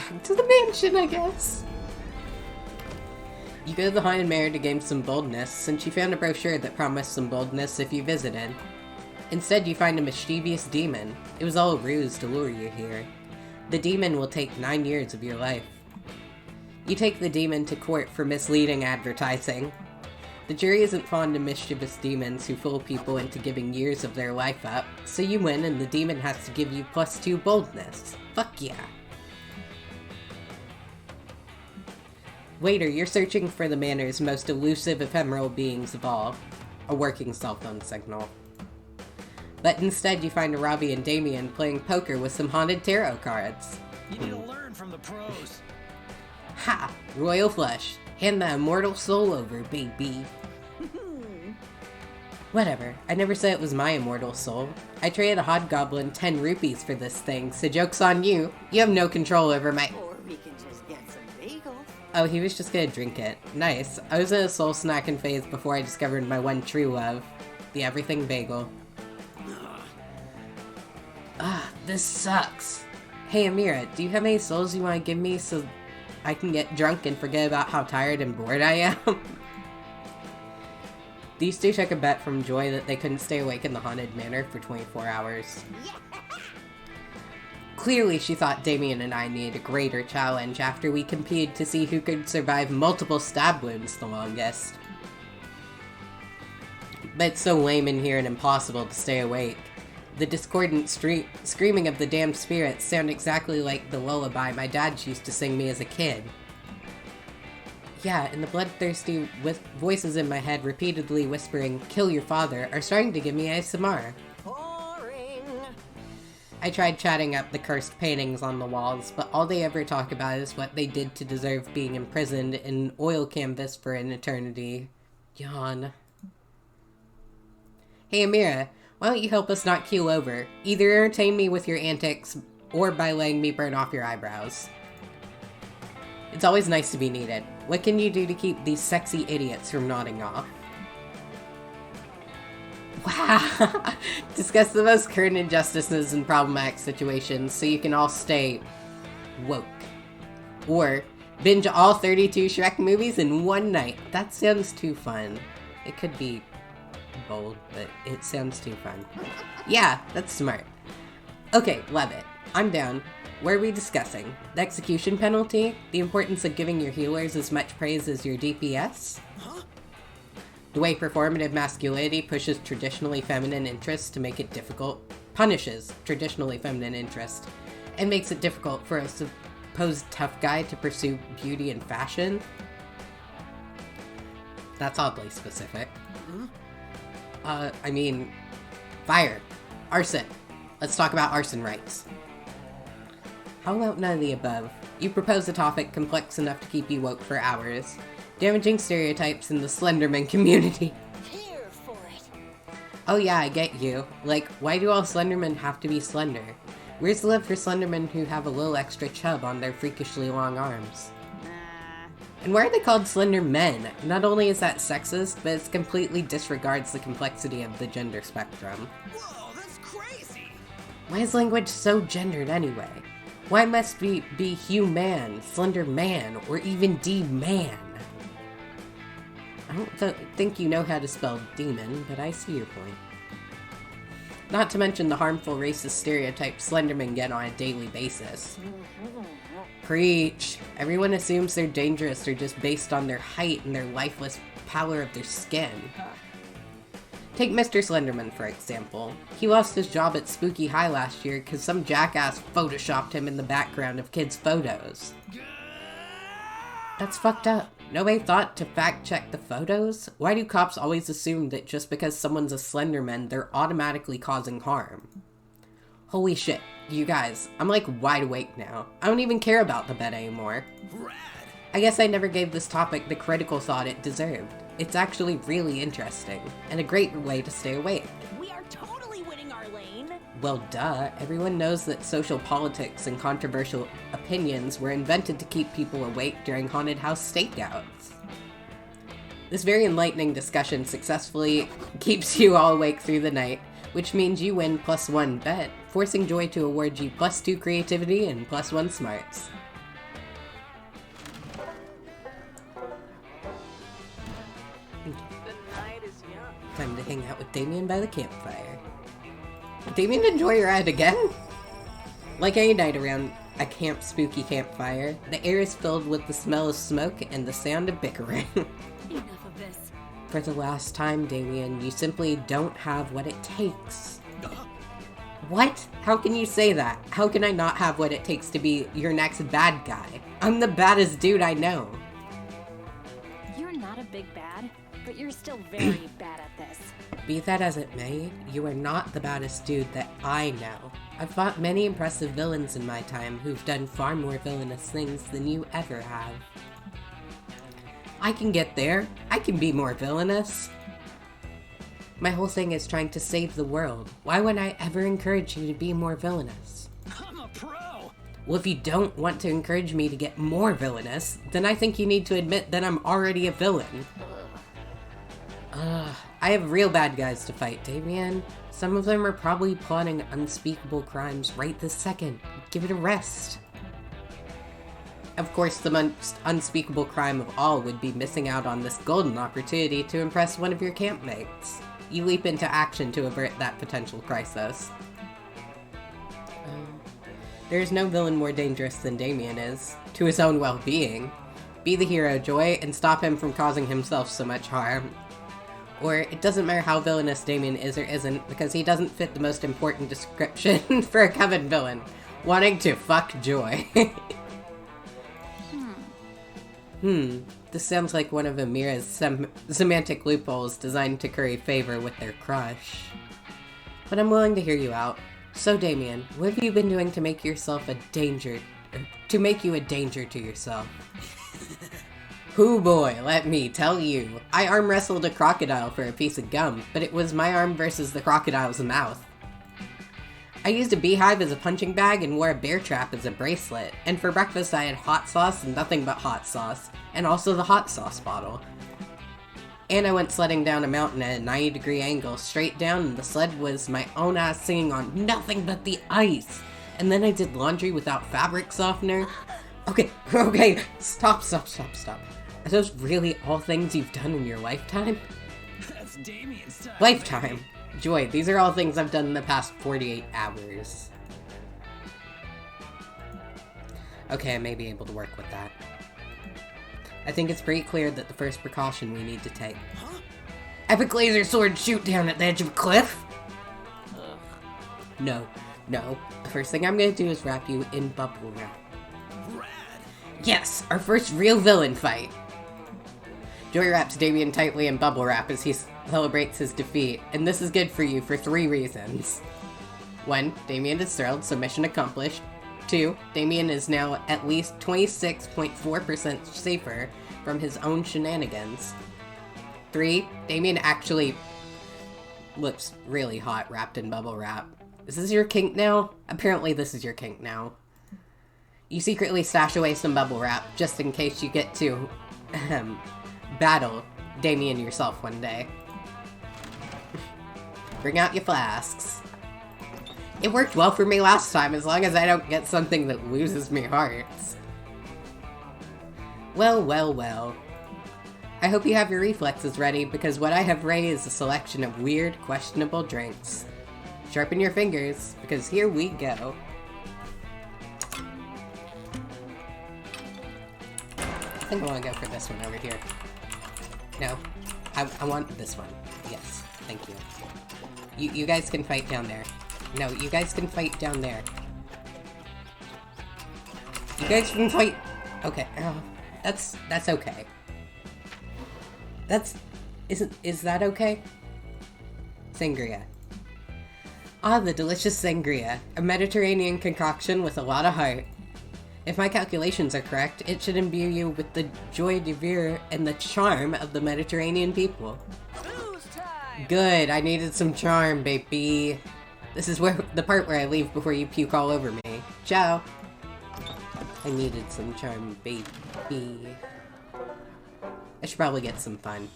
back to the mansion, I guess. You go to the Haunted Manor to gain some boldness, since you found a brochure that promised some boldness if you visited. Instead, you find a mischievous demon. It was all a ruse to lure you here. The demon will take 9 years of your life. You take the demon to court for misleading advertising. The jury isn't fond of mischievous demons who fool people into giving years of their life up, so you win and the demon has to give you +2 boldness. Fuck yeah. Waiter, you're searching for the manor's most elusive ephemeral beings of all. A working cell phone signal. But instead you find Robbie and Damien playing poker with some haunted tarot cards. You need to learn from the pros. Ha! Royal flush. Hand the immortal soul over, baby. Whatever. I never said it was my immortal soul. I traded a hobgoblin 10 rupees for this thing, so joke's on you. You have no control over my— Or we can just get some bagels. Oh, he was just gonna drink it. Nice. I was in a soul snacking phase before I discovered my one true love. The everything bagel. This sucks. Hey Amira, do you have any souls you want to give me so I can get drunk and forget about how tired and bored I am? These two took a bet from Joy that they couldn't stay awake in the Haunted Manor for 24 hours. Clearly she thought Damien and I needed a greater challenge after we competed to see who could survive multiple stab wounds the longest. But it's so lame in here and impossible to stay awake. The discordant screaming of the damned spirits sound exactly like the lullaby my dad used to sing me as a kid. Yeah, and the bloodthirsty voices in my head repeatedly whispering, "Kill your father," are starting to give me ASMR. Boring. I tried chatting up the cursed paintings on the walls, but all they ever talk about is what they did to deserve being imprisoned in oil canvas for an eternity. Yawn. Hey Amira, why don't you help us not keel over? Either entertain me with your antics, or by letting me burn off your eyebrows. It's always nice to be needed. What can you do to keep these sexy idiots from nodding off? Wow! Discuss the most current injustices and problematic situations so you can all stay woke. Or binge all 32 Shrek movies in one night. That sounds too fun. It could be bold, but it sounds too fun. Yeah, that's smart. Okay, love it. I'm down. What are we discussing? The execution penalty? The importance of giving your healers as much praise as your DPS? The way performative masculinity pushes traditionally feminine interests to make it difficult, punishes traditionally feminine interest, and makes it difficult for a supposed tough guy to pursue beauty and fashion? That's oddly specific. I mean, fire. Arson. Let's talk about arson rights. How about none of the above? You propose a topic complex enough to keep you woke for hours. Damaging stereotypes in the Slenderman community. Here for it. Oh yeah, I get you. Like, why do all Slendermen have to be slender? Where's the love for Slendermen who have a little extra chub on their freakishly long arms? And why are they called Slender Men? Not only is that sexist, but it completely disregards the complexity of the gender spectrum. Whoa, that's crazy! Why is language so gendered anyway? Why must we be human, Slender Man, or even D-Man? I don't think you know how to spell demon, but I see your point. Not to mention the harmful racist stereotypes Slendermen get on a daily basis. Preach! Everyone assumes they're dangerous or just based on their height and their lifeless pallor of their skin. Take Mr. Slenderman, for example. He lost his job at Spooky High last year because some jackass photoshopped him in the background of kids' photos. That's fucked up. Nobody thought to fact-check the photos? Why do cops always assume that just because someone's a Slenderman, they're automatically causing harm? Holy shit, you guys, I'm like wide awake now. I don't even care about the bed anymore. Rad! I guess I never gave this topic the critical thought it deserved. It's actually really interesting, and a great way to stay awake. We are totally winning our lane. Well, duh. Everyone knows that social politics and controversial opinions were invented to keep people awake during haunted house stakeouts. This very enlightening discussion successfully keeps you all awake through the night, which means you win +1 bet, forcing Joy to award you +2 creativity and +1 smarts. Time to hang out with Damien by the campfire. Damien, enjoy your ride again? Like any night around a spooky campfire, the air is filled with the smell of smoke and the sound of bickering. Enough of this. For the last time, Damien, you simply don't have what it takes. What? How can you say that? How can I not have what it takes to be your next bad guy? I'm the baddest dude I know. You're not a big bad, but you're still very bad at this. Be that as it may, you are not the baddest dude that I know. I've fought many impressive villains in my time who've done far more villainous things than you ever have. I can get there. I can be more villainous. My whole thing is trying to save the world. Why would I ever encourage you to be more villainous? I'm a pro. Well, if you don't want to encourage me to get more villainous, then I think you need to admit that I'm already a villain. I have real bad guys to fight, Damien. Some of them are probably plotting unspeakable crimes right this second. Give it a rest. Of course, the most unspeakable crime of all would be missing out on this golden opportunity to impress one of your campmates. You leap into action to avert that potential crisis. There is no villain more dangerous than Damien is, to his own well-being. Be the hero, Joy, and stop him from causing himself so much harm. Or, it doesn't matter how villainous Damien is or isn't, because he doesn't fit the most important description for a Coven villain. Wanting to fuck Joy. This sounds like one of Amira's semantic loopholes designed to curry favor with their crush. But I'm willing to hear you out. So Damien, what have you been doing to make yourself a danger, to make you a danger to yourself? Hoo boy, let me tell you. I arm wrestled a crocodile for a piece of gum, but it was my arm versus the crocodile's mouth. I used a beehive as a punching bag and wore a bear trap as a bracelet, and for breakfast I had hot sauce and nothing but hot sauce, and also the hot sauce bottle. And I went sledding down a mountain at a 90-degree angle, straight down, and the sled was my own ass singing on nothing but the ice. And then I did laundry without fabric softener. Okay, stop. Are those really all things you've done in your lifetime? That's Damien's time. Lifetime. Joy, these are all things I've done in the past 48 hours. Okay, I may be able to work with that. I think it's pretty clear that the first precaution we need to take. Huh? Epic laser sword shoot down at the edge of a cliff? No. The first thing I'm gonna do is wrap you in bubble wrap. Rad. Yes, our first real villain fight. Joy wraps Damien tightly in bubble wrap as he celebrates his defeat, and this is good for you for 3 reasons. 1, Damien is thrilled, so mission accomplished. 2, Damien is now at least 26.4% safer from his own shenanigans. 3, Damien actually looks really hot wrapped in bubble wrap. Is this your kink now? Apparently this is your kink now. You secretly stash away some bubble wrap just in case you get to battle Damien yourself one day. Bring out your flasks. It worked well for me last time, as long as I don't get something that loses me hearts. Well. I hope you have your reflexes ready, because what I have ready is a selection of weird, questionable drinks. Sharpen your fingers, because here we go. I think I want to go for this one over here. No, I want this one. Yes, thank you. You guys can fight down there. No, you guys can fight down there. You guys can fight. Okay, that's okay. Is that okay? Sangria. Ah, the delicious sangria, a Mediterranean concoction with a lot of heart. If my calculations are correct, it should imbue you with the joie de vivre and the charm of the Mediterranean people. Booze time. Good, I needed some charm, baby. This is the part where I leave before you puke all over me. Ciao. I needed some charm, baby. I should probably get some fun.